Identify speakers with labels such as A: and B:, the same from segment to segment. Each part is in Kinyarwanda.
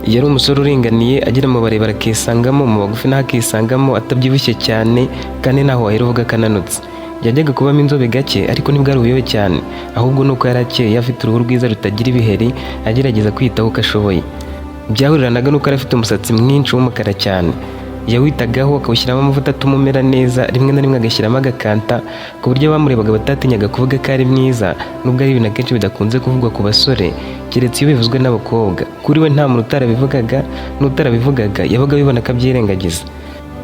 A: yari umusore uringaniye agira mu barebare akisangamo, mu bagufi naho akisangamo, atabyibushye cyane kandi naho wahera uvuga akananutse. Yajyaga kubamo inzobe gake ariko ntibwari ubuyobe cyane, ahubwo nuko yari akeye, afite uruhu rwiza rutagira ibiheri, agerageza kwiyitaho uko ashoboye. Byahuriranaga nuko yari afite umusatsi mwinshi w'umukara cyane. Yawitagaho akawushyiramo amavuta atuma umera neza, rimwe na rimwe agashyiramo agakanta, ku buryo abamurebaga batatinyaga kuvuga ko ari mwiza, nubwo ari ibintu akenshi bidakunze kuvugwa ku basore, keretse iyo bivuzwe n'abakobwa. Kuri we nta muntu utarabivugaga, n'utarabivugaga yabaga abibona akabyirengagiza.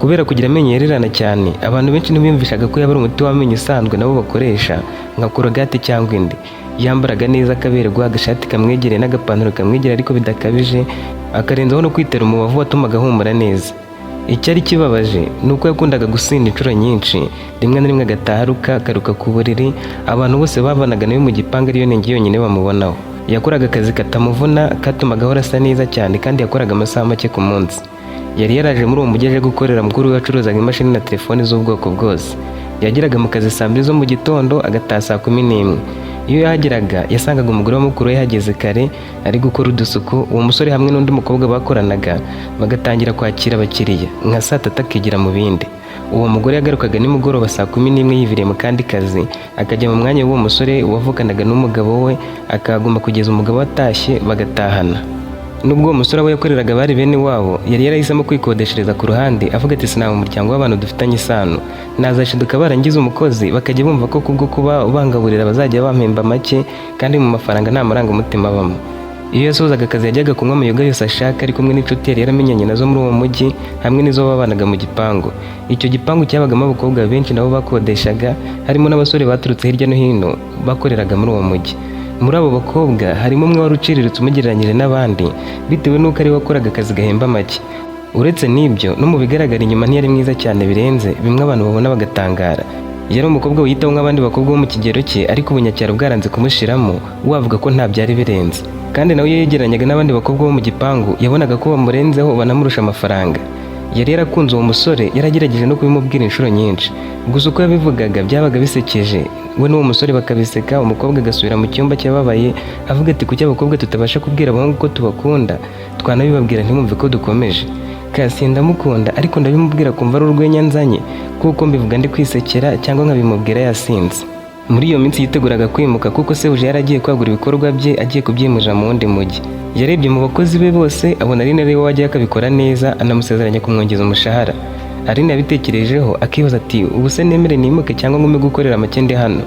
A: Kubera kugira amenyo yererana cyane, abantu benshi ntibiyumvishaga ko yaba ari umuti w'amenyo usanzwe nabo bakoresha nka korogate cyangwa indi. Yambaraga neza akaberwa, agashati kamwegereye n'agapantaro kamwegereye ariko bidakabije, akarenzaho no kwitera umubavu watumaga ahumura neza. Icyari kibabaje ni uko yakundaga gusinda inshuro nyinshi, rimwe na rimwe agataha akaruka ku buriri, abantu bose babanaga nawe mu gipangu ariyo nenge yonyine bamubonaho. Yakoraga akazi katamuvuna, katumaga ahora asa neza cyane, kandi yakoraga amasaha make ku munsi. Yari yaraje muri uwo mujyi aje gukorera mukuru we wacuruzaga imashini na telefoni z'ubwoko bwose. Yagiraga mu kazi saa 2 zo mu gitondo, agataha saa 11. Iyo yahageraga yasangaga umugore wa mukuru we yahageze kare ari gukora udusuku. Uwo musore hamwe n'undi mukobwa bakoranaga bagatangira kwakira abakiriya nka saa 3 akigira mu bindi. Uwo mugore yagarukaga nimugoroba saa 11 yiviriye mu kandi kazi, akajya mu mwanya w'uwo musore wavukanaga n'umugabo we, akaguma kugeza umugabo atashye bagatahana. Nubwo uwo musore we yakoreraga bari bene wabo, yari yarahisemo kwikodeshereza ku ruhande, avuga ati sinaba umuryango w'abantu dufitanye isano, nazashiduka barangiza umukozi bakajya bumva ko kubwo kuba bangaburira bazajya bampemba make, kandi mu mafaranga nta marangamutima abamo. Iyo yasozaga akazi yajyaga kunywa amayoga yose ashaka ari kumwe n'inshuti yari yaramenyanye nazo muri uwo mujyi, hamwe n'izo babanaga mu gipangu. Icyo gipangu cyabagamo abakobwa benshi nabo bakodeshaga, harimo n'abasore baturutse hirya no hino bakoreraga muri uwo mujyi. Muri abo bakobwa harimo umwe wari uciriritse umugereranyije n'abandi, bitewe n'uko ari wakoraga akazi gahemba make. Uretse n'ibyo, no mu bigaragara inyuma ntiyari mwiza cyane birenze bimwe abantu babona bagatangara. Yari umukobwa wiyitaho nk'abandi bakobwa bo mu kigero cye, ariko ubunyacyaro bwaranze kumushiramo, wavuga ko nta byari birenze. Kandi nawe yegeranyaga n'abandi bakobwa bo mu gipangu, yabonaga ko bamurenzeho banamurusha amafaranga. Yari yarakunze uwo musore, yaragerageje no kubimubwira inshuro nyinshi, gusa uko yabivugaga byabaga bisekeje. We n'uwo musore bakabiseka, umukobwa agasubira mu cyumba cyababaye avuga ati kuki abakobwa tutabasha kubwira abahungu ko tubakunda, twanabibabwira ntimwumve ko dukomeje. Kasi ndamukunda ariko ndabimubwira kumva ari urwenya nzanye, kuko mbivuga ndi kwisekera cyangwa nkabimubwira yasinze. Muri iyo minsi yiteguraga kwimuka, kuko sebuje yaragiye kwagura ibikorwa bye, agiye kubyimurira mu wundi mujyi. Yarebye mu bakozi be bose abona Aline ari we wajya akabikora neza, anamusezeranya kumwongeza umushahara. Aline yabitekerejeho akibaza ati ubu se nemere nimuke cyangwa ngume gukorera make ndi hano?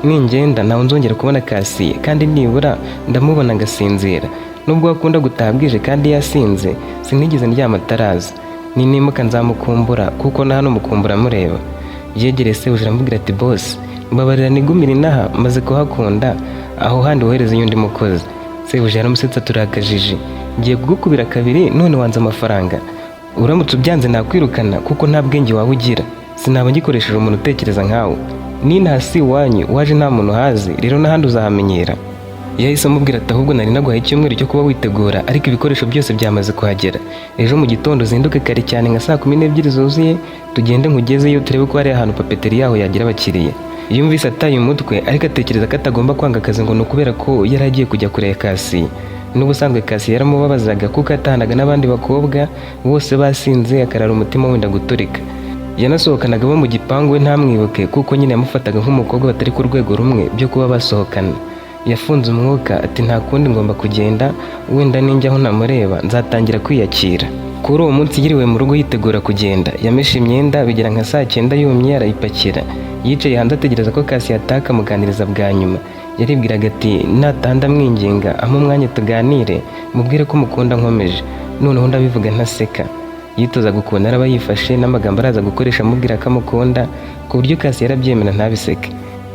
A: Ningenda ntawe nzongera kubona Kasi, kandi nibura ndamubona ngasinzira. Nubwo akunda gutaha bwije kandi yasinze, sinigeze ndyama ataraza. Nimuka nzamukumbura kuko na hano mukumbura mureba. Yegereye sebuje aramubwira ati boss, mbabarira nigumire inaha maze kuhakunda, aho handi wohereza undi mukozi. Sebuje yaramusetsa turakajije, ngiye kugukubira kabiri none wanze amafaranga. Uramutse ubyanze nakwirukana kuko nta bwenge wawe ugira, sinaba ngikoresheje umuntu utekereza nkawe. Hasi iwanyu waje nta muntu hazi, rero n'ahandi uzahamenyera. Yahise amubwira ati ahubwo nari naguhaye icyumweru cyo kuba witegura, ariko ibikoresho byose byamaze kuhagera. Ejo mu gitondo uzinduke kare cyane nka saa 12 zuzuye, tugende nkugezeyo turebe ko hari ahantu papeteri yaho yagira abakiriya. Yumvise ataye umutwe, ariko atekereza ko atagomba kwanga akazi ngo nukubera ko yari agiye kujya kureba Kasi. N'ubusanzwe Kasi yaramubabazaga kuko atahanaga n'abandi bakobwa bose basinze, akarara umutima wenda guturika. Yanasohokanaga bo mu gipangu we ntamwibuke, kuko nyine yamufataga nk'umukobwa batari ku rwego rumwe byo kuba basohokana. Yafunze umwuka ati nta kundi ngomba kugenda, wenda ninjya aho namureba nzatangira kwiyakira. Kuri uwo munsi yiriwe mu rugo yitegura kugenda, yameshe imyenda bigera nka saa 9 yumye arayipakira. Yicaye hanze ategereza ko Kasi yataka muganiriza bwa nyuma. Yaribwiraga ati natanda mwinginga ampa umwanya tuganire, mubwire ko mukunda nkomeje. Noneho ndabivuga ntaseka. Yitoza gukunda araba yifashe n'amagambo araza gukoresha amubwira ko amukunda, ku buryo Kasi yarabyemera ntabiseke.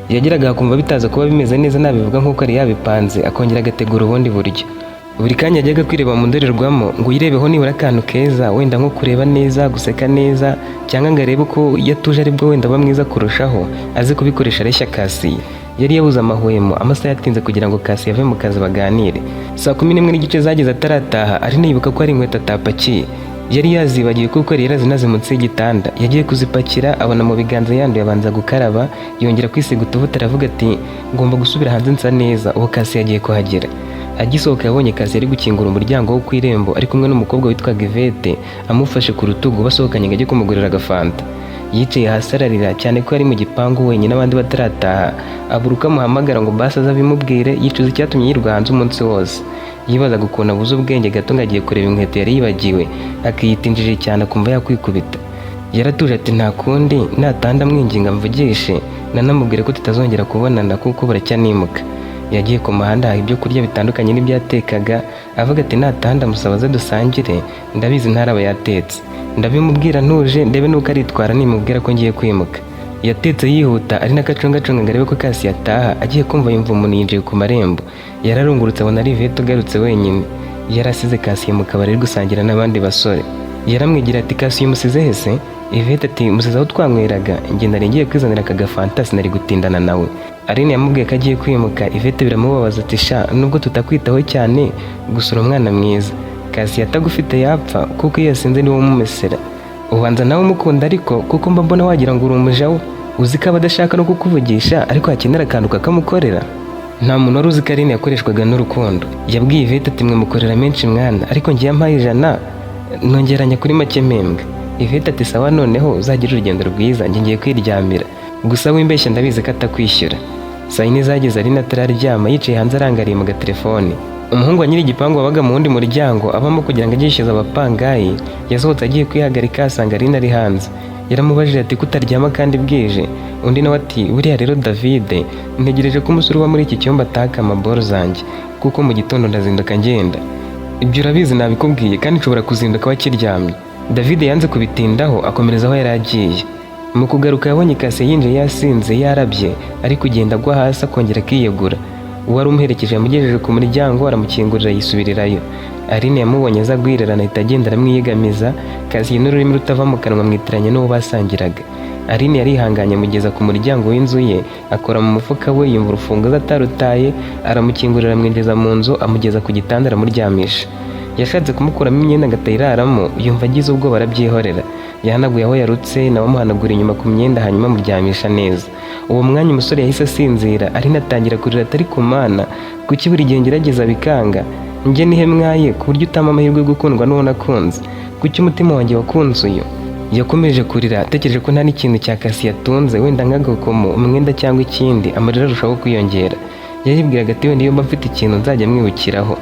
A: Yagiraga kumva bitaza kuba bimeze neza nabivuga nk'uko ari yabipanze, akongera agategura ubundi buryo. Buri kanya yajyaga kwireba mu ndorerwamo ngo yirebeho nibura akantu keza, wenda nko kureba neza, guseka neza, cyangwa ngo arebe ko yatuje aribwo wenda aba mwiza kurushaho, azi kubikoresha areshya Kasi. Yari yabuze amahwemo, amasaha yatinze kugira ngo Kasi yave mu kazi baganire. Saa 11 n'igice zageze atarataha, ari nibuka ko ari inkweto atapakiye. Yari yazibagiwe kuko yari yarazinaze munsi y'igitanda. Yagiye kuzipakira abona mu biganza yanduye, abanza gukaraba, yongera kwisiga utuvuta aravuga ati ngomba gusubira hanze nsa neza. Uwo Kasi yagiye kuhagera. Agisohoka yabonye Kasi ari gukingura umuryango wo ku irembo ari kumwe n'umukobwa witwaga Yvette amufashe ku rutugu basohokanye ngo ajye kumugurira agafanta. Yicaye hasi ararira cyane ko yari mu gipangu wenyine abandi batarataha, abura uko amuhamagara ngo basi aze abimubwire, yicuza icyatumye yirirwa hanze umunsi wose. Yibazaga ukuntu abuze ubwenge gato ngo agiye kureba inkweto yari yibagiwe, akiyita injiji cyane akumva yakwikubita. Yaratuje ati nta kundi natanda mwinginga mvugishe nanamubwire ko tutazongera kubonana kuko buracyanimuka. Yagiye ku muhanda ibyo kurya bitandukanye n'ibyatekaga, avuga ati natanda musaba ze dusangire, ndabizi ntaraba yatetse. Ndabimubwira ntuje ndebe nuko aritwara nimubwira ko ngiye kwimuka. Yatetse yihuta ari nakacungacunga ngo arebe ko Kasi yataha, agiye kumva yumva umuntu yinjiye ku marembo. Yararungurutse abona ari Yvette ugarutse wenyine. Yarasize Kasi mu kabari ari gusangira n'abandi basore. Yaramwigira ati Kasi umusize hese? Yvette ati musize aho twanyweraga, njye nari ngiye kwizanira aka gafanta sinari gutindana nawe. Aline yamubwiye ko agiye kwimuka, Yvette biramubabaza ati sha nubwo tutakwitaho cyane gusura umwana mwiza. Kasi yatagufite yapfa kuko iyo yasinze niwe umumesera. Ubanza nawe umukunda ariko kuko mba mbona wagira ngo uri umuja we. Uzi ko aba adashaka no kukuvugisha ariko hakenera akantu kakamukorera. Nta muntu wari uzi ko Aline yakoreshwaga n'urukundo. Yabwiye Yvette ati mwe mukorera menshi mwana ariko ngiye ampaye 100 nongeranya kuri make mpembwa. Yvette ati sawa noneho uzagira urugendo rwiza njye ngiye kwiryamira. Gusa wimbeshya ndabizi ko atakwishyura. Saa yine zageze Aline atararyama yicaye hanze arangariye mu gatelefone. Umuhungu wa nyiri igipangu wabaga mu wundi muryango abamo kugira ngo ajye yishyuza abapangayi yasohotse agiye kwihagarika asanga Aline ari hanze. Yaramubajije ati kutaryama kandi bwije. Undi nawe ati buriya rero David ntegereje ko umusore uba muri iki cyumba ataka amaboro zanjye kuko mu gitondo ndazinduka ngenda. Ibyo urabizi nabikubwiye kandi nshobora kuzinduka wakiryamye. David yanze kubitindaho akomereza aho yari agiye. Mu kugaruka yabonye Kasi yinjiye yasinze yarabye ari kugenda agwa hasi akongera akiyegura. Uwari umuherekeje yamugejeje ku muryango aramukingurira yisubirirayo. Aline yamubonye aza guhirerana ahita agenda aramwiyegamiza, Kasi n'ururimi rutava mu kanwa mwitiranye n'uwo basangiraga. Aline yarihanganye amugeza ku muryango w'inzu ye, akora mu mufuka we yumva urufunguzo atarutaye, aramukingurira amwinjiza mu nzu amugeza ku gitanda aramuryamisha. Yashatse kumukuramo imyenda agatayiraramo yumva agize ubwoba arabyihorera. Yahanaguye aho yarutse nawe amuhanagura inyuma ku myenda hanyuma amuryamisha neza. Uwo mwanya umusore yahise asinzira Aline atangira kurira atari ku mana kuki buri gihe ngerageza bikanga. Njye nihe mwaye ku buryo utama amahirwe yo gukundwa n'uwo nakunze? Kuki umutima wanjye wakunze uyu? Yakomeje kurira atekereje ko nta n'ikintu cya Kasi yatunze wenda nk'agakomo umwenda cyangwa ikindi, amarira arushaho kwiyongera. Yaribwiraga ati wenda iyo mba mfite ikintu nzajya mwibukiraho.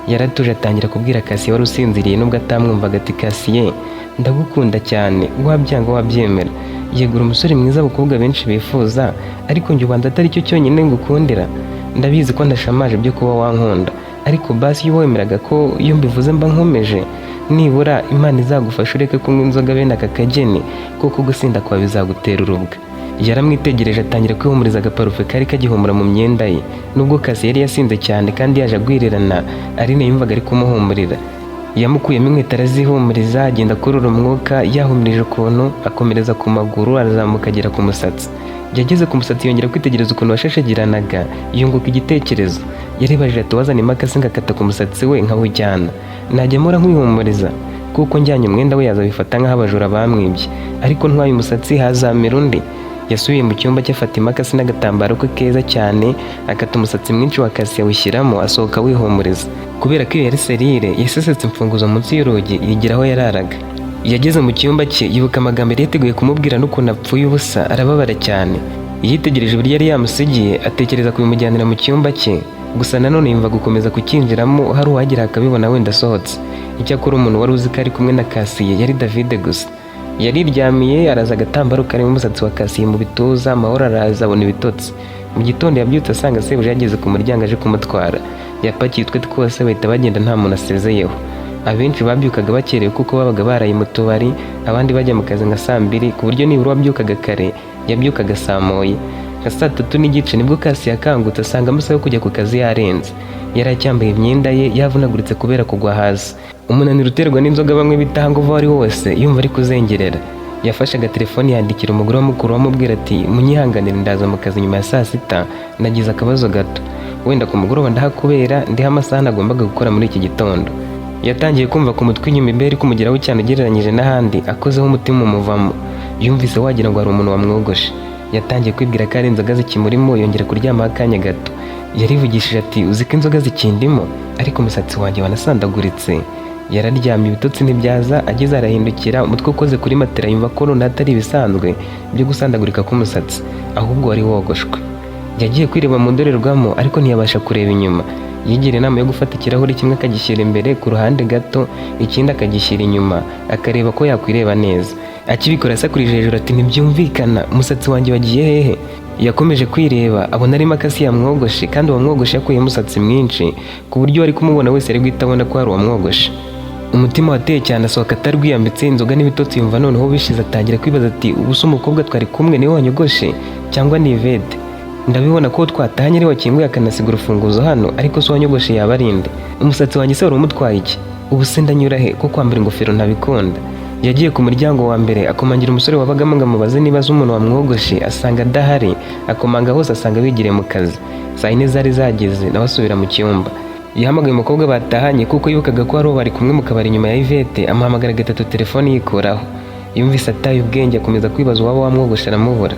A: Yaratuje atangira kubwira Kasi wari usinziriye nubwo atamwumvaga ati Kasi ndagukunda cyane wabyanga wabyemera. Yegura umusore mwiza abakobwa benshi bifuza ariko njye ubanza atari cyo cyonyine ngukundira. Ndabizi ko ndashamaje byo kuba wankunda ariko basi iyo wemeraga ko iyo mbivuze mba nkomeje nibura Imana izagufasha ureke kunywa inzoga bene aka kageni kuko gusinda kwa bizagutera urubwa. Yaramwitegereje atangira kwihumuriza agaparufe kari kagihumura mu myenda ye. Nubwo Kasi yari yasinze cyane kandi yaje agwirirana, Aline yumvaga ari kumuhumurira. Yamukuyemo inkweto arazihumuriza agenda akurura umwuka yahumirije ukuntu akomereza ku maguru arazamuka agera ku musatsi. Yageze ku musatsi yongera kwitegereza ukuntu washashagiranaga yunguka igitekerezo. Yaribajije ati wazana imakasi ngakata ku musatsi we nkawujyana najya mpora nkwihumuriza kuko njyanye umwenda we yazabifata nk'abajura bamwibye ariko ntwaye umusatsi hazamera undi. Yasubiye mu cyumba cye afata imakasi n'agatambaro ke keza cyane akata umusatsi mwinshi wa Kasi awushyiramo asohoka wihumuriza. Kubera ko iyo yari serire yasesetse imfunguzo munsi y'urugi yigira aho yararaga. Yageze mu cyumba cye yibuka amagambo yari yateguye kumubwira n'ukuntu apfuye ubusa arababara cyane. Yitegereje uburyo yari yamusigiye atekereza kubimujyanira mu cyumba cye, gusa nanone yumva gukomeza kukinjiramo hari uwagira akabibona wenda asohotse. Icyakora umuntu wari uzi ko ari kumwe na Kasi yari David gusa. Yariryamiye araza agatambaro karimo umusatsi wa Kasi mu bituza amahoro araza abona ibitotsi. Mu gitondo yabyutse asanga sebuja yageze ku muryango aje kumutwara. Yapakiye utwe twose bahita bagenda nta muntu asezeyeho. Abenshi babyukaga bakerewe kuko babaga baraye mu tubari, abandi bajya mu kazi nka saa 2 ku buryo nibura wabyukaga kare yabyukaga saa 1. Nka saa 3:30 nibwo Kasi yakangutse asanga amasaha yo kujya ku kazi yarenze. Yari acyambaye imyenda ye yavunaguritse kubera kugwa hasi. Umunaniro uterwa n'inzoga bamwe bita hangover wari wose yumva ari kuzengerera. Yafashe agatelefoni yandikira umugore wa mukuru amubwira ati munyihanganire ndaza mu kazi nyuma ya saa 6 nagize akabazo gato. Wenda ku mugoroba ndahakubera ndiha amasaha nagombaga gukora muri iki gitondo. Yatangiye kumva ku mutwe inyuma imbere kumugeraho cyane ugereranyije n'ahandi akozeho umutima umuvamo. Yumvise wagira ngo ari umuntu wamwogoshe. Yatangiye kwibwira ko ari inzoga zikimurimo yongera kuryama akanya gato. Yarivugishije ati uzi ko inzoga zikindimo ariko umusatsi wanjye wanasandaguritse. Yararyamye ibitotsi ntibyaza, ageze arahindukira, umutwe ukoze kuri matera yumva ko runaka atari ibisanzwe byo gusandagurika k'umusatsi, ahubwo wari wogoshwe. Yagiye kwireba mu ndorerwamo ariko ntiyabasha kureba inyuma. Yigira inama yo gufata ikirahuri kimwe akagishyira imbere ku ruhande gato, ikindi akagishyira inyuma, akareba ko yakwireba neza. Akibikora asakurije hejuru ati ntibyumvikana, umusatsi wanjye wagiye hehe? Yakomeje kwireba abona ari imakasi yamwogoshe, kandi uwo mwogoshe yakuyemo umusatsi mwinshi ku buryo wari kumubona wese ari guhita abona ko hari uwamwogoshe. Umutima wateye cyane asohoka atarwiyambitse, inzoga n'ibitotsi yumva noneho bishize, atangira kwibaza ati ubu se umukobwa twari kumwe niwe wanyogoshe cyangwa ni Yvette? Ndabibona ko twatahanye ari wakinguye akanasiga urufunguzo hano, ariko se wanyogoshe yaba ari nde? Umusatsi wanjye se wari umutwaye iki? Ubu se ndanyura he ko kwambara ingofero ntabikunda? Yagiye ku muryango wa mbere akomangira umusore wabagamo ngo amubaze niba azi umuntu wamwogoshe, asanga adahari. Akomanga hose asanga bigiriye mu kazi. Saa yine zari zageze nawe asubira mu cyumba. Yahamagaye umukobwa batahanye kuko yibukaga ko hari uwo bari kumwe mu kabari inyuma ya Yvette. Amuhamagara gatatu, telefoni yikuraho. Yumvise ataye ubwenge, akomeza kwibaza uwaba wamwogoshe aramubura.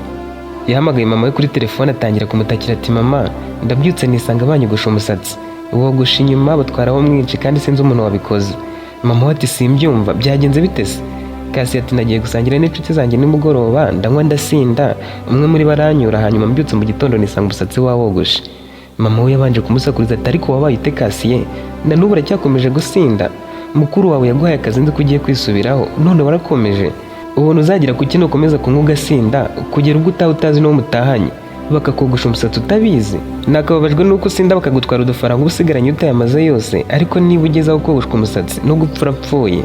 A: Yahamagaye mama we kuri telefone atangira kumutakira ati mama, ndabyutse nisanga banyogosha umusatsi, wogosha inyuma batwaraho mwinshi kandi sinzi umuntu wabikoze. Mama we ati simbyumva, byagenze bite se? Kasi ati nagiye gusangira n'inshuti zanjye nimugoroba, ndanywa ndasinda, umwe muri baranyura, hanyuma mbyutse mu gitondo nisanga umusatsi wawogoshe. Mama we yabanje kumusakuriza ati ariko wabaye ute Kasiye? Na n'ubu uracyakomeje gusinda? Mukuru wawe yaguhaye akazi nzi ko ugiye kwisubiraho, none warakomeje. Ubona uzagira kuki nukomeza kunywa ugasinda kugera ubwo utazi n'uwo mutahanye bakakogosha umusatsi utabizi? Nakababajwe nuko usinda bakagutwara udufaranga usigaranye utayamaze yose, ariko niba ugeze aho kogoshwa umusatsi no gupfa urapfuye.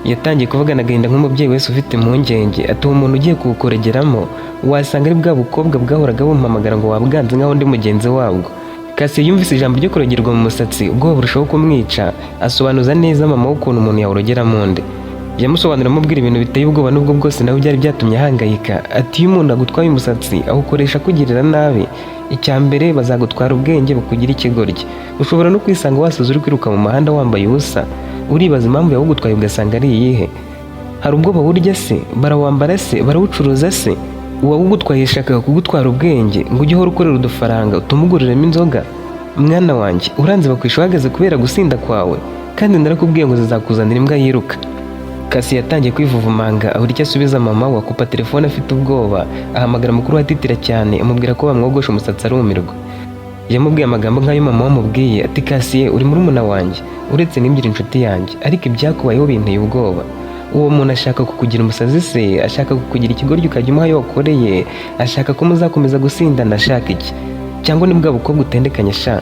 A: Yatangiye kuvugana agahinda nk'umubyeyi wese ufite impungenge, ati uwo muntu ugiye kuwukoregeramo wasanga ari bwa bukobwa bwahoraga bumpamagara ngo wabwanze nk'aho ndi mugenzi wabwo. Kasiye yumvise ijambo ryo kurogerwa mu musatsi, ubwoba burushaho kumwica. Asobanuza neza mama we ukuntu umuntu yawurogera mu nda. Yamusobanurira amubwira ibintu biteye ubwoba, n'ubwo bwose nawe byari byatumye ahangayika. Ati iyo umuntu agutwaye umusatsi awukoresha kugirira nabi, icya mbere bazagutwara ubwenge bukugira ikigoryi. Ushobora no kwisanga wasaze uri kwiruka mu muhanda wambaye ubusa, uribaza impamvu yawugutwaye ugasanga ari iyihe. Hari ubwo bawurya se, barawambara se, barawucuruza se? Uwawugutwaye yashakaga kugutwara ubwenge ngo ujye uhora ukorera udufaranga utumuguriremo inzoga. Mwana wanjye, uranze bakwisha uhagaze kubera gusinda kwawe, kandi narakubwiye ngo zizakuzanira imbwa yiruka. Kasi yatangiye kwivuvumanga abura icyo asubiza mama we, akupa telefone afite ubwoba. Ahamagara mukuru we atitira cyane, amubwira ko bamwogosha umusatsi arumirwa. Yamubwiye amagambo nk'ayo mama wamubwiye, ati Kasiye uri murumuna wanjye, uretse n'imbyira inshuti yanjye, ariko ibyakubayeho binteye ubwoba. Uwo muntu ashaka kukugira umusazi se? Ashaka kukugira ikigoryi ukajya umuha ayo wakoreye? Ashaka ko muzakomeza gusindana? Ashaka iki? Cyangwa ni bwa bukobwa utendekanye sha?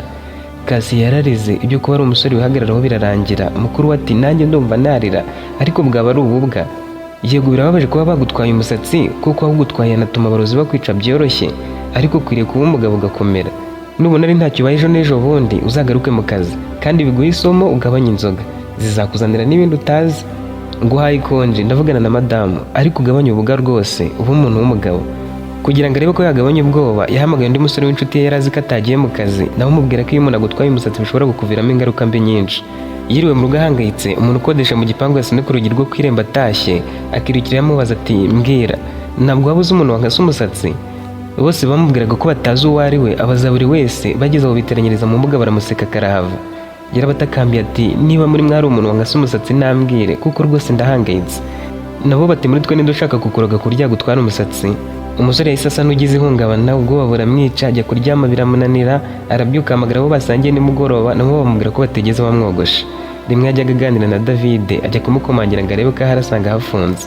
A: Kasiye yararize, ibyo kuba ari umusore wihagararaho birarangira. Mukuru we ati nanjye ndumva narira, ariko bwaba ari ububwa. Yego birababaje kuba bagutwaye umusatsi, kuko wawugutwaye anatuma abarozi bakwica byoroshye, ariko ukwiriye kuba umugabo ugakomera. Nubona ari ntacyo ubaye ejo n'ejo bundi uzagaruke mu kazi, kandi biguhe isomo ugabanye inzoga, zizakuzanira n'ibindi utazi. Nguhaye ikonje ndavugana na madamu, ariko ugabanye ubuga rwose, uba umuntu w'umugabo. Kugira ngo arebe ko yagabanya ubwoba, yahamagaye undi musore w'inshuti ye yari azi ko atagiye mu kazi, nawe umubwira ko iyo umuntu agutwaye umusatsi bishobora kukuviramo ingaruka mbi nyinshi. Yiriwe mu rugo ahangayitse, umuntu ukodesha mu gipangu yasomye ku rugi rwo kwiremba atashye, akirukira yamubaza ati mbwira, ntabwo waba uzi umuntu wangase umusatsi? Bose bamubwiraga ko batazi uwo ari we, abaza buri wese, bageze aho biteranyiriza mu mbuga baramuseka karahava. Yarabatakambiye ati niba muri mwari umuntu wangase umusatsi nambwire, kuko rwose ndahangayitse. Nabo bati muri twe ninde ushaka kukuroga kurya gutwara umusatsi? Umusore yahise asa n'ugize ihungabana, ubwoba buramwica, ajya kuryama biramunanira, arabyuka ahamagara abo basangiye nimugoroba, nabo bamubwira ko batigeze bamwogosha. Rimwe yajyaga aganira na David, ajya kumukomangira ngo arebe ko ahari, asanga hafunze.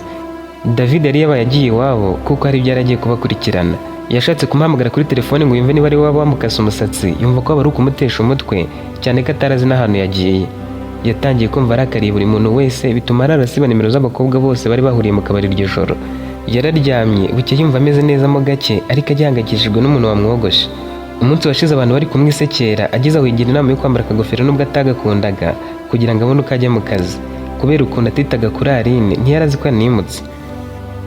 A: David yari yabaye agiye iwabo kuko hari ibyo yaragiye kubakurikirana. Yashatse kumuhamagara kuri telefone ngo yumve niba ari we waba wamukase umusatsi, yumva ko aba ari ukumutesha umutwe, cyane ko atarazi n'ahantu yagiye. Yatangiye kumva arakariye buri muntu wese, bituma ararasiba nimero z'abakobwa bose bari bahuriye mu kabari iryo joro. Yararyamye, bucye yumva ameze neza mo gake, ariko agihangayikishijwe n'umuntu wamwogoshe. Umunsi washize abantu bari kumwisekera, ageze aho yigira inama yo kwambara akagofero nubwo atagakundaga, kugira ngo abone uko ajya mu kazi. Kubera ukuntu atitaga kuri Aline, ntiyarazi ko animutse.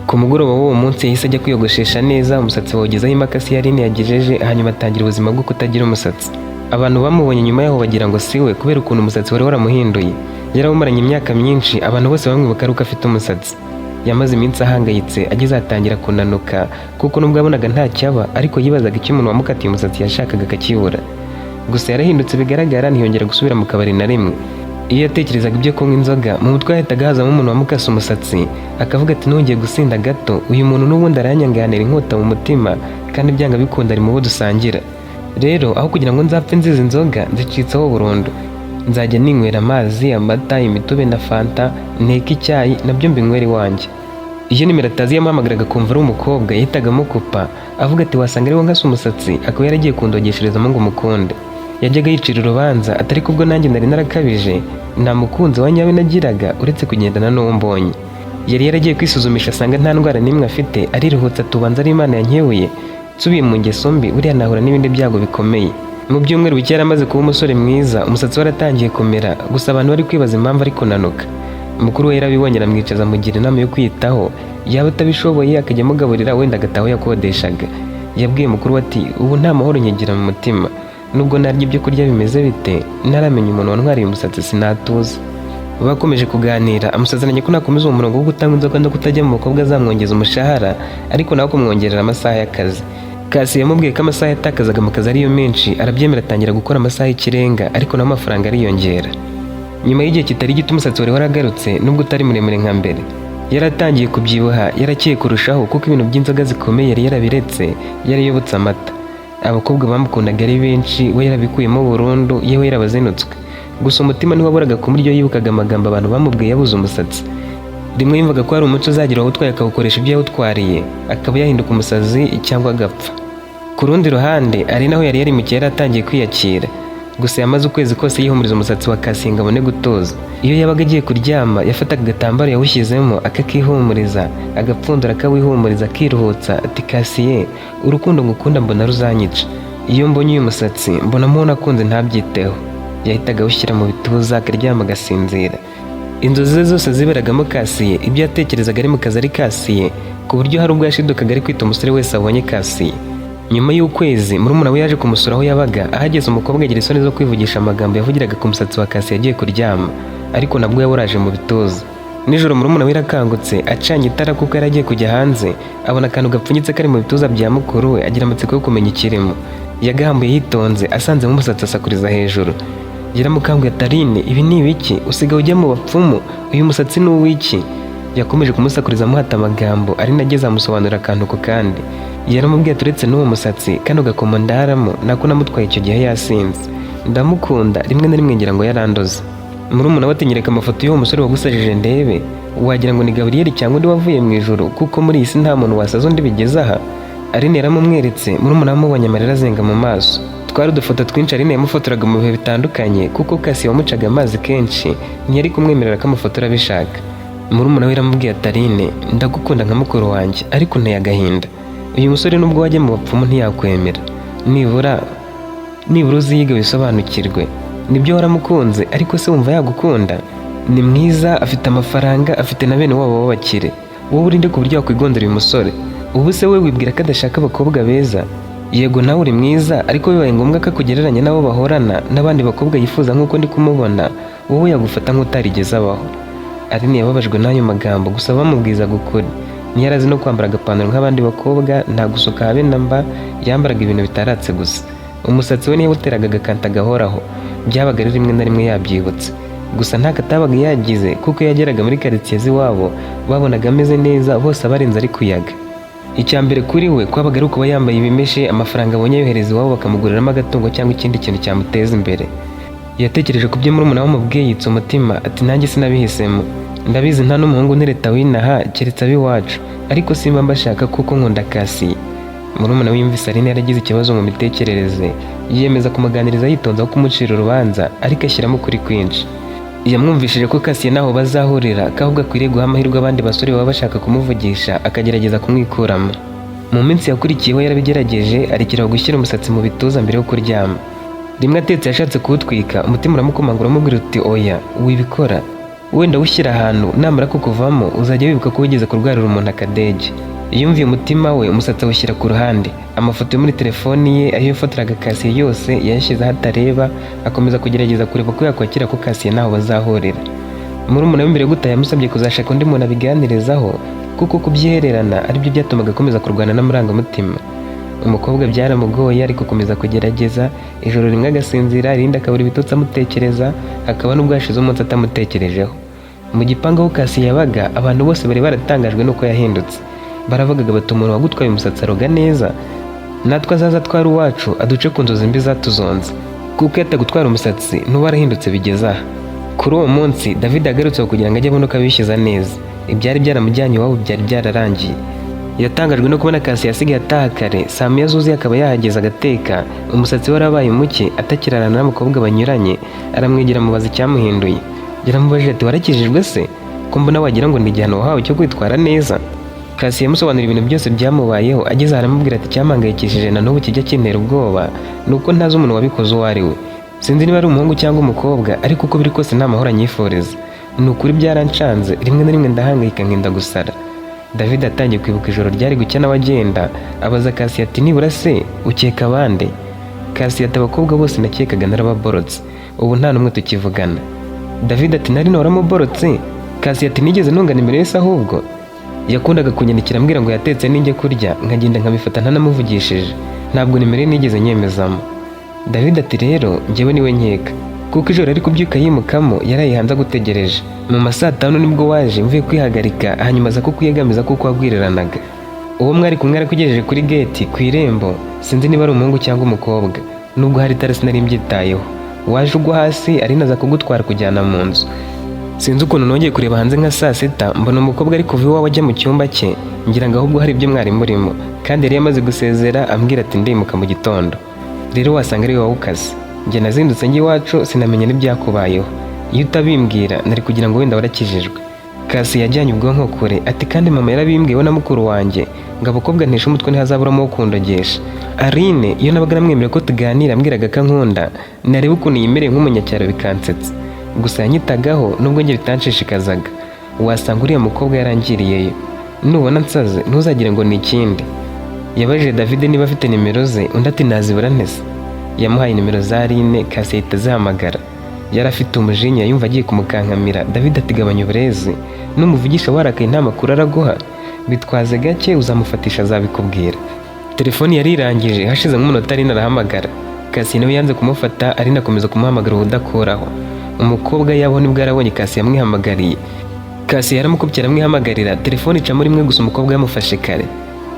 A: Ku mugoroba w'uwo munsi yahise ajya kwiyogoshesha neza, umusatsi wawugezaho imakasi ya Aline yagejeje, hanyuma atangira ubuzima bwo kutagira umusatsi. Abantu bamubonye nyuma yaho bagira ngo siwe, kubera ukuntu umusatsi wari waramuhinduye. Yarawumaranye imyaka myinshi, abantu bose bamwibuka ari uko afite umusatsi. Yamaze iminsi ahangayitse, ageze atangira kunanuka, kuko nubwo yabonaga nta cyaba, ariko yibazaga icyo umuntu wamukatiye umusatsi yashakaga akakibura. gusa yarahindutse bigaragara, ntiyongera gusubira mu kabari na rimwe. Iyo yatekerezaga ibyo kunywa inzoga, mu mutwe hahitaga hazamo umuntu wamukase umusatsi, akavuga ati nongeye gusinda gato uyu muntu n'ubundi aranyanganira inkota mu mutima, kandi byanga bikunda ari mu bo dusangira. Rero aho kugira ngo nzapfe nziza inzoga nzicitseho burundu, nzajya ninywera amazi, amata, imitobe na fanta, nteke icyayi nabyo mbinywera iwanjye. Iyo nimero atazi yamuhamagaraga kumva ari umukobwa, yahitaga amukupa avuga ati wasanga ariwe nkase umusatsi, akaba yaragiye kundogesherezamo ngo umukunde. Yajyaga yicira urubanza atari kubwo nanjye nari narakabije, nta mukunzi wa nyawe nagiraga uretse kugendana n'uwo mbonye. Yari yaragiye kwisuzumisha asanga nta ndwara n'imwe afite, ariruhutsa tubanza ari Imana yankebuye. Nsubiye mu ngeso mbi buriya nahura n'ibindi byago bikomeye. Mu byumweru bike yaramaze kuba umusore mwiza, umusatsi waratangiye kumera, gusa abantu bari kwibaza impamvu ari kunanuka. Mukuru we yarabibonye aramwicaza amugira inama yo kwiyitaho, yaba atabishoboye akajya amugaburira wenda agataha aho yakodeshaga. Yabwiye mukuru we ati ubu nta mahoro nkigira mu mutima, nubwo narya ibyo kurya bimeze bite, naramenya umuntu wantwariye umusatsi sinatuza. Bakomeje kuganira, amusezeranya ko nakomeza uwo murongo wo gutanga inzoga no kutajya mu bakobwa azamwongeza umushahara, ariko nawe kumwongerera amasaha y'akazi. Kasi yamubwiye ko amasaha yatakazaga mu kazi ariyo menshi, arabyemera atangira gukora amasaha y'ikirenga, ariko nawe amafaranga ariyongera. Nyuma y'igihe kitari gito umusatsi wari waragarutse, nubwo utari muremure nka mbere. Yaratangiye kubyibuha, yarakeye kurushaho kuko ibintu by'inzoga zikomeye yari yarabiretse, yarayobotse amata. Abakobwa bamukundaga ari benshi, we yarabikuyemo burundu, yewe yarabazinutswe. Gusa umutima ntiwaburaga kumuryo yibukaga amagambo abantu bamubwiye yabuze umusatsi. Rimwe yumvaga ko hari umuco uzagira uwawutwaye akawukoresha ibyo yawutwariye, akaba yahinduka umusazi cyangwa agapfa. Ku rundi ruhande ari naho yari yarimukiye, yaratangiye kwiyakira. Gusa yamaze ukwezi kose yihumuriza umusatsi wa Kasi ngo abone gutoza. Iyo yabaga agiye kuryama yafataga agatambaro yawushyizemo akakihumuriza, agapfundura akawihumuriza, akiruhutsa ati Kasiye, urukundo ngukunda mbona ruzanyica. Iyo mbonye uyu musatsi mbona muho nakunze ntabyiteho. Yahitaga awushyira mu bituza akaryama agasinzira. Inzozi ze zose ziberagamo Kasiye, ibyo yatekerezaga ari mu kazi ari Kasiye, ku buryo hari ubwo yashidukaga ari kwita umusore wese abonye Kasiye. Nyuma y'ukwezi murumuna we yaje kumusura aho yabaga, ahageze umukobwa agira isoni zo kwivugisha amagambo yavugiraga ku musatsi wa Kasiye agiye kuryama, ariko nabwo yawuraje mu bituza. Nijoro murumuna we yarakangutse acanye itara kuko yari agiye kujya hanze, abona akantu gapfunyitse kari mu bituza bya mukuru we, agira amatsiko yo kumenya ikirimo. Yagahambuye yitonze, asanzemo umusatsi asakuriza hejuru. Yaramukanguye ati Aline, ibi ni ibiki? Usigaye ujya mu bapfumu? Uyu musatsi ni uw'iki? Yakomeje kumusakuriza amuhata amagambo, Aline ageze amusobanurira akantu ko kandi. Yaramubwiye turetse n'uwo musatsi kano gakomo ndaramo nako namutwaye icyo gihe yasinze. Ndamukunda, rimwe na rimwe ngira ngo yarandoze. Murumuna we atinyereka amafoto y'uwo musore wagusajije ndebe, wagira ngo ni Gabriel cyangwa undi wavuye mu ijuru, kuko muri iyi si nta muntu wasaza undi bigeze aha. Aline yaramumweretse, murumuna we amubonye amarira azenga mu maso. Twari udufoto twinshi Aline yamufotoraga mu bihe bitandukanye, kuko Kasi wamucaga amazi kenshi ntiyari kumwemerera ko amafotora abishaka. Murumuna we yaramubwiye ati Aline, ndagukunda nka mukuru wanjye, ariko nteye agahinda. Uyu musore nubwo wajya mu bapfumu ntiyakwemera. Nibura uziyiga wisobanukirwe. Nibyo waramukunze, ariko se wumva yagukunda? Ni mwiza, afite amafaranga, afite na bene wabo b'abakire. Wowe urinde ku buryo wakwigondera uyu musore. Ubu se we wibwira ko adashaka abakobwa beza? Yego nawe uri mwiza, ariko bibaye ngombwa ko akugereranya n'abo bahorana n'abandi bakobwa yifuza nk'uko ndi kumubona, wowe yagufata nk'utarigeze abaho. Aline yababajwe n'ayo magambo, gusa bamubwizaga ukuri. Ntiyarazi no kwambara agapantaro nk'abandi bakobwa, nta gusuka habe na mba, yambaraga ibintu bitaratse gusa. Umusatsi we ntiyawuteraga agakanta gahoraho, byabaga ari rimwe na rimwe yabyibutse. Gusa nta katabaga yagize, kuko yageraga muri karitsiye z'iwabo babonaga ameze neza, bose abarenze ari kuyaga. Icya mbere kuri we kwabaga ari ukuba yambaye ibimeshe, amafaranga abonye yohereza iwabo bakamuguriramo agatungo cyangwa ikindi kintu cyamuteza imbere. Yatekereje ku byo murumuna we amubwiye yitsa umutima ati nanjye sinabihisemo. Ndabizi nta n'umuhungu untereta w'inaha keretse ab'iwacu, ariko simba mbashaka kuko nkunda Kasi. Murumuna we yumvise Aline yaragize ikibazo mu mitekerereze, yiyemeza kumuganiriza yitonze aho kumucira urubanza, ariko ashyiramo ukuri kwinshi. Yamwumvishije ko Kasi naho bazahurira, ko ahubwo akwiriye guha amahirwe abandi basore baba bashaka kumuvugisha, akagerageza kumwikuramo. Mu minsi yakurikiyeho yarabigerageje, arekeraho gushyira umusatsi mu bituza mbere yo kuryama. Rimwe atetse yashatse kuwutwika, umutima uramukomangura umubwira uti oya, wibikora. Wenda ushyira ahantu, namara ko kuvamo uzajya wibuka ko wigeze kurwarira umuntu akadege. Yumviye umutima we, umusatsi awushyira ku ruhande. Amafoto yo muri telefoni ye ayo yafotoraga Kasi yose yayashyize aho atareba, akomeza kugerageza kureba ko yakwakira ko Kasi naho bazahurira. Murumuna we mbere yo gutaha yamusabye kuzashaka undi muntu abiganirizaho, kuko kubyihererana aribyo byatumaga akomeza kurwana n'amarangamutima. Umukobwa byaramugoye ariko akomeza kugerageza, ijoro rimwe agasinzira irindi akabura ibitotsi amutekereza, hakaba n'ubwo hashize umunsi atamutekerejeho. Mu gipangu aho Cassie yabaga abantu bose bari baratangajwe n'uko yahindutse. Baravugaga bati umuntu wagutwaye umusatsi aroga neza, natwe azaza atwara uwacu aduce ku nzozi mbi zatuzonze, kuko yatagutwara umusatsi ntuba warahindutse bigeze aha. Kuri uwo munsi David agarutse kugira ngo ajye abone uko abishyiza neza. Ibyari byaramujyanye iwabo byari byararangiye. Yatangajwe no kubona Cassie yasigaye ataha kare, saa moya zuzuye akaba yahageze agateka, umusatsi we warabaye muke, atakirarana n'abakobwa banyuranye. Aramwegera amubaza icyamuhinduye. Yaramubajije ati warakijijwe se? Ko mbona wagira ngo ni igihano wahawe cyo kwitwara neza. Cassie yamusobanurira ibintu byose byamubayeho, ageze aramubwira ati icyampangayikishije na n'ubu kijya kintera ubwoba nuko ntazi umuntu wabikoze uwo ari we. Sinzi niba ari umuhungu cyangwa umukobwa, ariko uko biri kose nta mahoro anyifuriza. Ni ukuri byaranshanze, rimwe na rimwe ndahangayika nkinda gusara. David atangiye kwibuka ijoro ryari gucya nawe agenda, abaza Cassie ati nibura se ukeka abande? Cassie ati abakobwa bose nakekaga narababorotse, ubu nta n'umwe tukivugana. David ati nari waramuborotse? Cassie ati nigeze ntungana imbere y'ese ahubwo yakundaga kunyandikira ambwira ngo yatetse ninjye kurya, nkagenda nkabifata ntanamuvugishije, ntabwo nimero ye nigeze nyemezamo. David ati rero njyewe niwe nkeka, kuko ijoro ari kubyuka yimukamo yaraye hanze agutegereje. Mu ma saa tanu nibwo waje mvuye kwihagarika, hanyuma aza kukwiyegamiza kuko wagwiriranaga. Uwo mwari kumwe arakugejeje kuri gate ku irembo, sinzi niba ari umuhungu cyangwa umukobwa, nubwo hari itara sinari mbyitayeho. Waje ugwa hasi ari naza kugutwara kujyana mu nzu. Sinzi ukuntu nongeye kureba hanze nka saa sita, mbona umukobwa ari kuva iwawe ajya mu cyumba cye, ngira ngo ahubwo hari ibyo mwari murimo, kandi yari yamaze gusezera ambwira ati ndimuka mu gitondo. Rero wasanga ari wowe ukaze. Njye nazindutse njye iwacu sinamenya n'ibyakubayeho. Iyo utabimbwira nari kugira ngo wenda warakijijwe. Cassie yajyanye ubwonko kure ati kandi mama yarabimbwiye na mukuru wanjye ngo abakobwa ntesha umutwe ntihazaburamo wo kundogesha. Aline iyo nabaga namwemerera ko tuganira ambwiraga ko ankunda, nareba ukuntu yimereye nk'umunyacyaro bikansetsa. Gusa yanyitagaho nubwo njye bitanshishikazaga. Wasanga uriya mukobwa yarangiriyeyo. Nubona nsaze ntuzagire ngo ni ikindi. Yabajije David niba afite nimero ze, undi ati nazibura ntese. Yamuhaye nimero za Aline, Cassie ahita azihamagara. Yari afite umujinya yumva agiye kumukankamira. David ati gabanya uburezi, n'umuvugisha warakaye nta makuru araguha, bitwaze gake uzamufatisha azabikubwira. Telefoni yari irangije, hashize nk'umunota Aline arahamagara. Cassie nawe yanze kumufata, Aline akomeza kumuhamagara ubudakuraho. Umukobwa yabo nibwo yarabonye Cassie yamwihamagariye. Cassie yaramukubye aramwihamagarira, telefoni icamo rimwe gusa umukobwa yamufashe kare.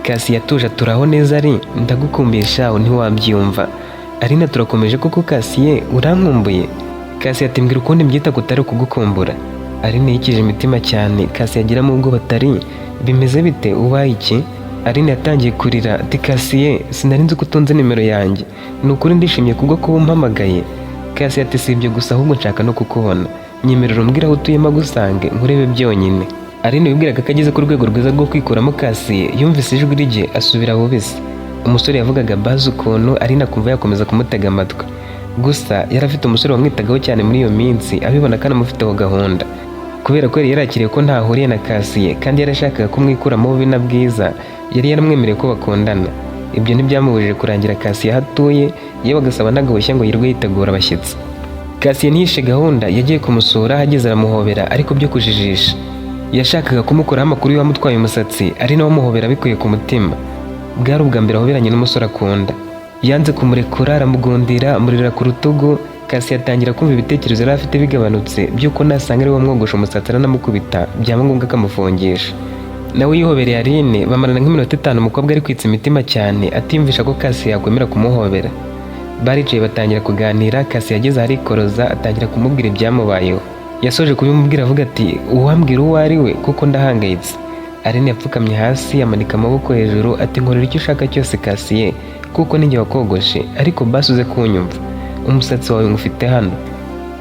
A: Cassie yatuje turaho neza ari ndagukumbisha aho ntiwabyumva. Aline turakomeje kuko Cassie urankumbuye. Cassie ati mbwira ukundi mbyita kutari kugukumbura. Aline yikije imitima cyane, Cassie yagira mu bwo batari bimeze bite ubaye iki? Aline yatangiye kurira ati Cassie sinari nzi ko utunze nimero yanjye, ni ukuri ndishimye kubwo kuba umpamagaye. Cassie ati si ibyo gusa ahubwo nshaka no kukubona, nyemerera umbwira aho utuyemo agusange nkurebe byonyine. Aline wibwiraga ko ageze ku rwego rwiza rwo kwikuramo Cassie yumvise ijwi rye asubira bubisi. Umusore yavugaga bazi ukuntu Aline akumva yakomeza kumutega amatwi. Gusa yari afite umusore wamwitagaho cyane muri iyo minsi, abibona kandi amufiteho gahunda. Kubera ko yari yarakiriye ko ntahuriye na Cassie kandi yarashakaga kumwikuramo bubi na bwiza, yari yaramwemereye ko bakundana. Ibyo ntibyamubujije kurangira Cassie ahatuye, yewe agasaba n'agahushya ngo yirwe yitegura abashyitsi. Cassie ntihishe gahunda, yagiye kumusura, ahageze aramuhobera ariko byo kujijisha. Yashakaga kumukoraho amakuru y'uwamutwaye umusatsi, ari nawe amuhobera bikuye ku mutima. Bwari ubwa mbere ahoberanye n'umusore akunda. Yanze kumurekura, aramugundira, amurira ku rutugu. Cassie atangira kumva ibitekerezo yari afite bigabanutse by'uko nasanga ari we wamwogosha umusatsi aranamukubita, byaba ngombwa akamufungisha. Nawe yihobereye Aline, bamarana nk'iminota 5 umukobwa ari kwitsa imitima cyane atimvisha ko Cassie yakwemera kumuhobera. Baricaye batangira kuganira, Cassie yageze arikoroza atangira kumubwira ibyamubayeho. Yasoje kubimubwira avuga ati uwambwira uwo ari we kuko ndahangayitse. Aline yapfukamye hasi amanika amaboko hejuru ati nkorera icyo ushaka cyose Cassie, kuko ninjye wakogoshe, ariko basi uze kunyumva, umusatsi wawe ngufite hano.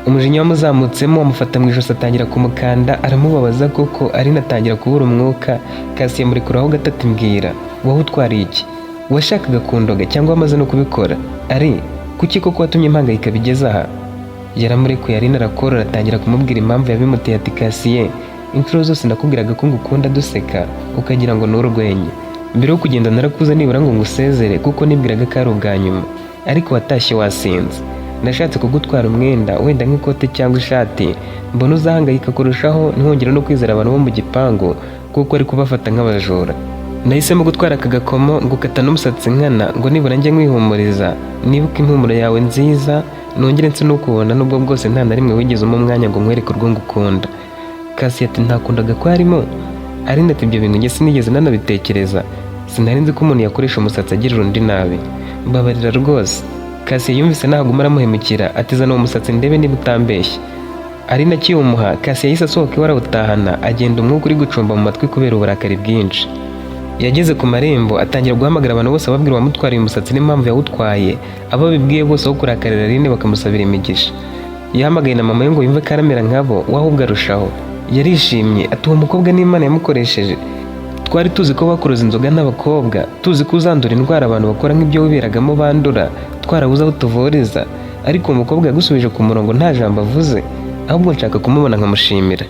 A: Umujinya wamuzamutsemo amufata mu ijosi atangira kumukanda, aramubabaza koko. Aline atangira kubura umwuka. Cassie yamurekuraho gatatu mbwira wowe utwariye iki? Washakaga kundoga cyangwa wamaze no kubikora? Ari kuki koko watumye impangayika bigeze aha? Yaramurekuye. Aline arakorora atangira kumubwira impamvu yabimuteye ati Cassie, inshuro zose nakubwiraga ko ngukunda duseka ukagira ngo ni urwenya. Mbere yo kugenda narakuze nibura ngo ngusezere kuko nibwiraga ko ari ubwa nyuma, ariko watashye wasinze. Nashatse kugutwara umwenda wenda nk'ikote cyangwa ishati, mbona uzahangayika kurushaho ntihongera no kwizera abantu bo mu gipangu kuko ari kubafata nk'abajura. Nahisemo gutwara aka gakomo ngukata n'umusatsi nkana ngo nibura njye nkwihumuriza nibuka impumuro yawe nziza nongere nse n'ukubona nubwo bwose nta na rimwe wigezemo umwanya ngo nkwereke urwo ngukunda. Cassie ati ntakundaga ko harimo Aline ati ibyo bintu njye sinigeze nanabitekereza, sinari nzi ko umuntu yakoresha umusatsi agirira undi nabi, mbabarira rwose. Cassie yumvise nahaguma aramuhemukira ati zana uwo musatsi ndebe niba utambeshye. Aline akiwumuha Cassie yahise asohoka iwe arawutahana agenda umwuka uri gucumba mu matwi kubera uburakari bwinshi. Yageze ku marembo atangira guhamagara abantu bose ababwira uwamutwariye umusatsi n'impamvu yawutwaye, abo bibwiye bose aho kurakarira Aline bakamusabira imigisha. Yahamagaye na mama ye ngo yumve ko aramera nkabo wahubwo arushaho. Yarishimye ati uwo mukobwa n'Imana yamukoresheje. Twari tuzi ko bakuroza inzoga n'abakobwa, tuzi ko uzandura indwara abantu bakora nk'ibyo wiberagamo bandura, twarabuze aho tuvuriza, ariko uwo mukobwa yagusubije ku murongo nta jambo avuze, ahubwo nshaka kumubona nkamushimira.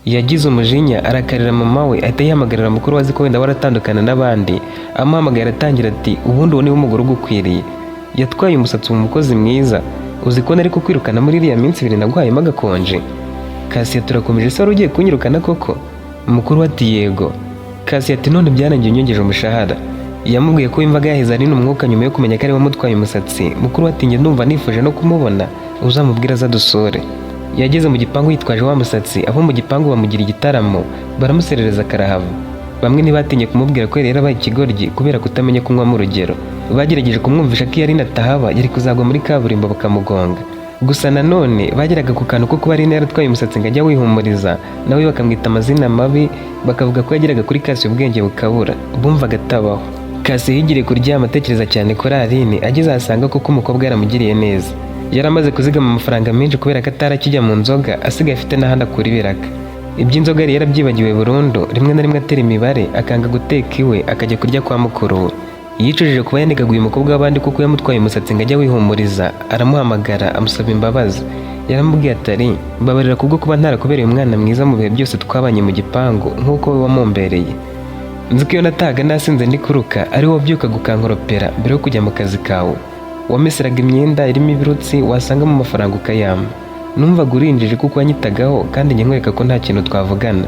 A: Yagize umujinya arakarira mama we ahita yihamagarira mukuru wazi ko wenda waratandukana n'abandi, amuhamagaye aratangira ati ubundi uwo niwe umugore ugukwiriye. Yatwaye umusatsi mu mukozi mwiza, uzi ko nari kukwirukana muri iriya minsi 2 nagwayemo agakonje. Cassie turakomeje se wari ugiye kunyirukana koko? Mukuru ati yego. Cassie ati none byarangiye unyongeje umushahara. Yamubwiye ko yumvaga yaheze Aline umwuka nyuma yo kumenya ko ari we wamutwaye umusatsi. Mukuru ati njye ndumva nifuje no kumubona, uzamubwira azadusure. Yageze mu gipangu yitwaje wa musatsi, abo mu gipangu bamugira igitaramo baramuserereza karahava. Bamwe ntibatinye kumubwira ko yari abaye ikigoryi kubera kutamenya kunywa mu rugero. Bagerageje kumwumvisha ko Aline atahaba yari kuzagwa muri kaburimbo bakamugonga. Gusa nanone bageraga ku kantu ko kuba Aline yaratwaye umusatsi ngo ajya wihumuriza, nawe bakamwita amazina mabi, bakavuga ko yageraga kuri Cassie ubwenge bukabura, bumvaga atabaho. Cassie yigiriye kuryama atekereza cyane kuri Aline, ageze ahasanga koko umukobwa yaramugiriye neza. Yaramaze kuzigama amafaranga menshi kubera ko atarakijya mu nzoga, asigaye afite n'ahandi akura ibiraka. Iby'inzoga yari yarabyibagiwe burundu, rimwe na rimwe atera imibare akanga guteka iwe akajya kurya kwa mukuru we. Yicujije kuba yandegaguye umukobwa w'abandi kuko yamutwaye umusatsi ngo ajya wihumuriza, aramuhamagara amusaba imbabazi. Yaramubwiye ati mbabarira kubwo kuba ntarakubereye umwana mwiza mu bihe byose twabanye mu gipangu nk'uko we wamumbereye. Nzi ko iyo natahaga nasinze ndi kuruka ari wowe ubyuka gukankoropera mbere yo kujya mu kazi kawe. Wameseraga imyenda irimo ibirutsi wasanga mu mafaranga ukayampa. Numvaga urinjije kuko wanyitagaho kandi njye nkwereka ko nta kintu twavugana.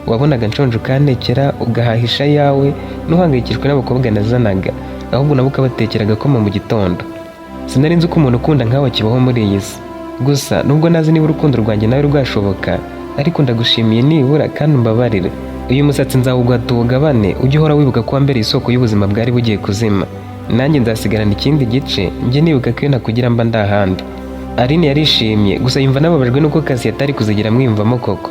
A: Wabonaga nshonje ukantekera ugahahisha yawe ntuhangayikishwe n'abakobwa nazanaga, ahubwo nabo ukabatekeraga ko mu gitondo. Sinari nzi ko umuntu ukunda nkawe kibaho muri iyi si. Gusa nubwo nazi niba urukundo rwanjye nawe rwashoboka, ariko ndagushimiye nibura kandi umbabarire. Uyu musatsi nzawuguha tuwugabane, ujye uhora wibuka ko wambereye isoko y'ubuzima bwari bugiye kuzima. Nanjye nzasigarana ikindi gice, njye nibuka ko iyo nakugira mba ndahandi. Aline yarishimye, gusa yumva nababajwe nuko Cassie atari kuzigira mwiyumvamo koko.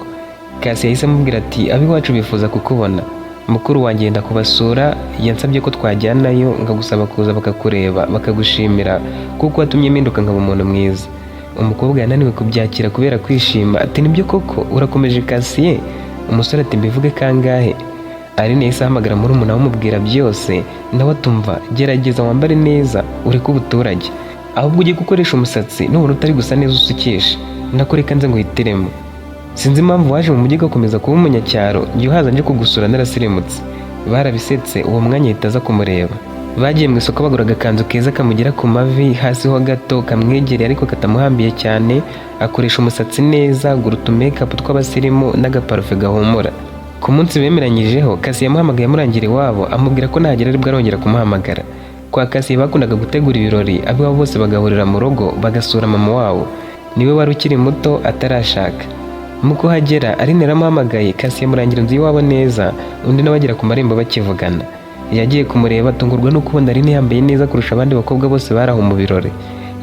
A: Cassie yahise amubwira ati abiwacu bifuza kukubona. Mukuru wanjye yenda kubasura, yansabye ko twajyanayo ngagusaba kuza bakakureba bakagushimira kuko watumye mpinduka nkaba umuntu mwiza. Umukobwa yananiwe kubyakira kubera kwishima ati nibyo koko urakomeje Cassie? Umusore ati mbivuge kangahe? Aline yahise ahamagara murumuna we amubwira byose, nawe atumva gerageza wambare neza ureke ubuturage, ahubwo ugiye gukoresha umusatsi n'ubuntu utari gusa neza usukisha, nakureka nze ngo hitiremo. Sinzi impamvu waje mu mujyi gakomeza kuba umunyacyaro, njye uhaza nje kugusura narasirimutse. Barabisetse uwo mwanya ahita aza kumureba. Bagiye mu isoko bagura agakanzu keza kamugera ku mavi, hasi ho gato kamwegereye ariko katamuhambiye cyane, akoresha umusatsi neza, gura utumake-up tw'abasirimu n'agaparufe gahumura. Ku munsi bemeranyijeho, Cassie yamuhamagaye amurangira iwabo, amubwira ko nahagera aribwo arongera kumuhamagara. Kwa Cassie bakundaga gutegura ibirori, ab'iwabo bose bagahurira mu rugo bagasura mama wabo. Niwe wari ukiri muto atarashaka. Mu kuhagera Aline yaramuhamagaye, Cassie yamurangira inzu y'iwabo neza, undi nawe agera ku marembo bakivugana. Yagiye kumureba atungurwa no kubona Aline yambaye neza kurusha abandi bakobwa bose baraho mu birori.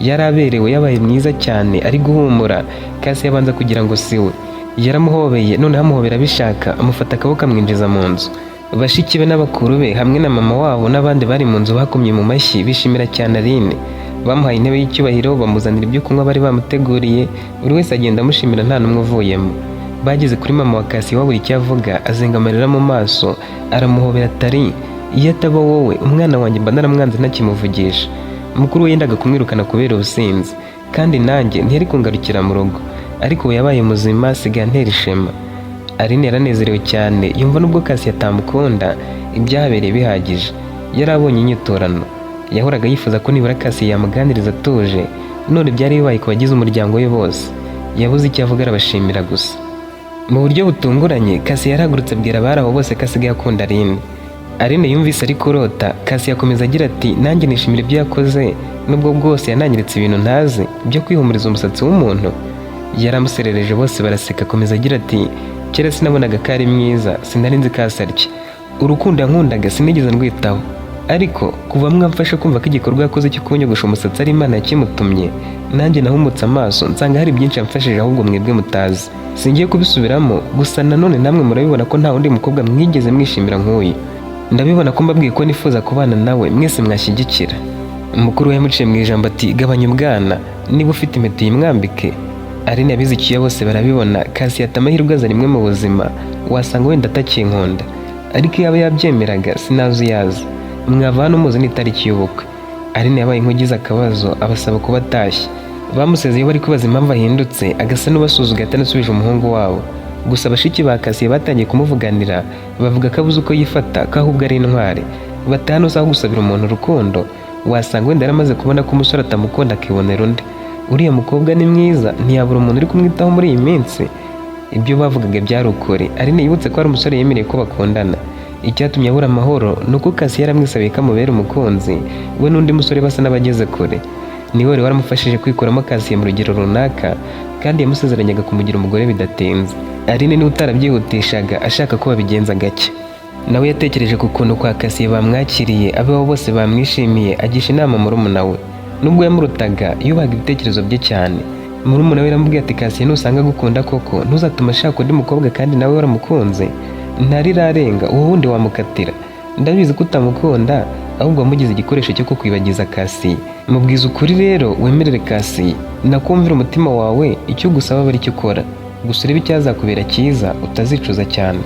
A: Yaraberewe, yabaye mwiza cyane, ari guhumura. Cassie yabanza kugira ngo siwe. Yaramuhobeye, none amuhobera bishaka, amufata akaboko amwinjiza mu nzu. Bashiki be n'abakuru be hamwe na mama wabo n'abandi bari mu nzu bakomye mu mashyi bishimira cyane Aline. Bamuhaye intebe y'icyubahiro, bamuzanira ibyo kunywa bari bamuteguriye, buri wese agenda amushimira nta n'umwe uvuyemo. Bageze kuri mama wa Cassie wabura icyo avuga, azenga amarira mu maso, aramuhobera atari iyo ataba wowe umwana wanjye mba naramwanze ntakimuvugisha. Mukuru we yendaga kumwirukana kubera ubusinzi, kandi nanjye ntiyari kungarukira mu rugo, ariko we yabaye muzima asigaye antera ishema. Aline yaranezerewe cyane, yumva nubwo Cassie atamukunda ibyahabereye bihagije. Yari abonye inyiturano, yahoraga yifuza ko nibura Cassie yamuganiriza atuje, none byari bibaye ku bagize umuryango we bose. Yabuze icyo avuga arabashimira gusa. Mu buryo butunguranye Cassie yarahagurutse abwira abari aho bose ko asigaye akunda Aline. Aline yumvise ari kurota. Kasi yakomeza agira ati nanjye nishimira ibyo yakoze nubwo bwose yananyiritse ibintu ntazi byo kwihumuriza umusatsi w'umuntu. Yaramuserereje bose baraseka. Akomeza agira ati kera sinabonaga ko ari mwiza, sinari nzi Kasi atya. Urukundo yankundaga sinigeze ndwitaho, ariko kuva mwamfasha kumva ko igikorwa yakoze cyo kunyogosha umusatsi ari Imana yakimutumye, nanjye nahumutse amaso nsanga hari byinshi yamfashije ahubwo mwebwe mutazi. Singiye kubisubiramo, gusa nanone namwe murabibona ko nta wundi mukobwa mwigeze mwishimira nk'uyu. Ndabibona ko mbabwiye ko nifuza kubana nawe mwese mwashyigikira. Umukuru we yamuciye mu ijambo ati gabanya ubwana, niba ufite impeta uyimwambike. Aline yabizikiye bose barabibona. Kasi yata amahirwe aza rimwe mu buzima, wasanga wenda atakinkunda, ariko iyo aba yabyemeraga sinazi uyazi. Mwava hano muzi n'itariki y'ubukwe. Aline yabaye nk'ugize akabazo abasaba kuba atashye. Bamusezeye bari kubaza impamvu ahindutse, agasa n'ubasuzuga atanasubije umuhungu wabo. Gusa bashiki ba Kasi batangiye kumuvuganira, bavuga ko abuze uko yifata, ko ahubwo ari intwari. Batanu uzaho gusabira umuntu urukundo, wasanga wenda yaramaze kubona ko umusore atamukunda akibonera undi. Uriya mukobwa ni mwiza, ntiyabura umuntu uri kumwitaho muri iyi minsi. Ibyo bavugaga byari ukuri. Aline yibutse ko hari umusore yemereye ko bakundana. Icyatumye abura amahoro ni uko Kasi yaramwisabiye ko amubera umukunzi, we n'undi musore basa n'abageze kure. Niwe wari waramufashije kwikuramo Kasi mu rugero runaka, kandi yamusezeranyaga kumugira umugore bidatinze. Aline niwe utarabyihutishaga ashaka ko babigenza gake. Nawe yatekereje ku kuntu kwa Kasi bamwakiriye, abeho bose bamwishimiye, agisha inama murumuna we. Nubwo yamurutaga yubahaga ibitekerezo bye cyane. Murumuna we yaramubwiye ati Kasi nusanga gukunda koko ntuzatuma ashaka undi mukobwa kandi nawe waramukunze, ntarirarenga uwo wundi wamukatira. Ndabizi ko utamukunda ahubwo wamugize igikoresho cyo kukwibagiza Kasi. Mubwiza ukuri rero wemerere Kasi, nakumvira umutima wawe, icyo gusaba bari cyo ukora. Gusa urebe icyazakubera cyiza utazicuza cyane.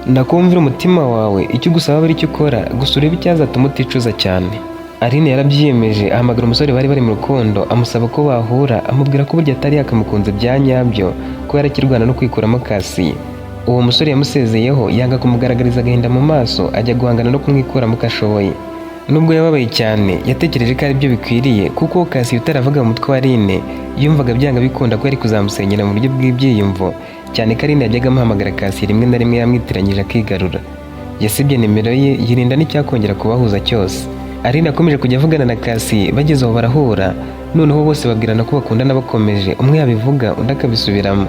A: Nakumvira umutima wawe, icyo gusaba bari cyo ukora. Gusa urebe icyazatuma uticuza cyane. Aline yarabyiyemeje, ahamagara umusore bari mu rukundo, amusaba ko bahura, amubwira ko burya atari yakamukunze bya nyabyo, ko yarakirwana no kwikuramo Kasi. Uwo musore yamusezeyeho, yanga kumugaragariza agahinda mu maso, ajya guhangana no kumwikuramo uko ashoboye. Nubwo yababaye cyane, yatekereje ko ari byo bikwiriye, kuko Kasi utaravaga mu mutwe wa Aline yumvaga byanga bikunda ko yari kuzamusenyera mu buryo bw'ibyiyumvo, cyane ko Aline yajyaga amuhamagara Kasi rimwe na rimwe yamwitiranyije akigarura. Yasibye nimero ye, yirinda n'icyakongera kubahuza cyose. Aline akomeje kujya avugana na Kasi, bageze aho barahura, noneho bose babwirana ko bakundana bakomeje, umwe yabivuga undi akabisubiramo.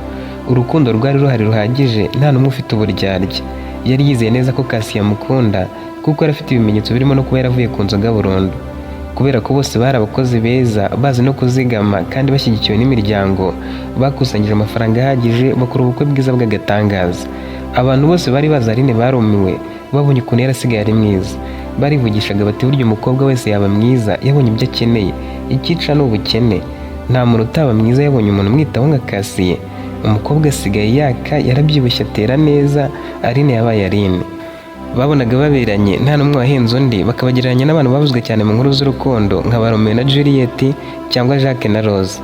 A: Urukundo rwari ruhari ruhagije, nta n'umwe ufite uburyarya. Yari yizeye neza ko Kasi yamukunda, kuko yari afite ibimenyetso birimo no kuba yaravuye ku nzoga burundu. Kubera ko bose bari abakozi beza, bazi no kuzigama kandi bashyigikiwe n'imiryango, bakusanyije amafaranga ahagije, bakora ubukwe bwiza bw'agatangaza. Abantu bose bari bazi Aline barumiwe, babonye ukuntu yarasigaye ari mwiza. Barivugishaga bati burya umukobwa wese yaba mwiza yabonye ibyo akeneye, icyica ni ubukene. Nta muntu utaba mwiza yabonye umuntu umwitaho nka Kasi. Umukobwa asigaye yaka, yarabyibushye atera neza, Aline yabaye Aline. Babonaga baberanye, nta n'umwe wahenze undi, bakabagereranya n'abantu bavuzwe cyane mu nkuru z'urukundo nka ba Romeo na Juliet cyangwa Jacques na Rose.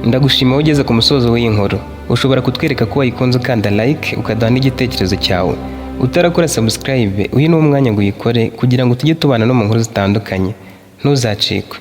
A: Ndagushima wowe ugeze ku musozo w'iyi nkuru. Ushobora kutwereka ko wayikunze ukanda like, ukaduha n'igitekerezo cyawe. Utarakora subscribe, uyu ni umwanya ngo uyikore kugira ngo tujye tubana no mu nkuru zitandukanye. Ntuzacikwe.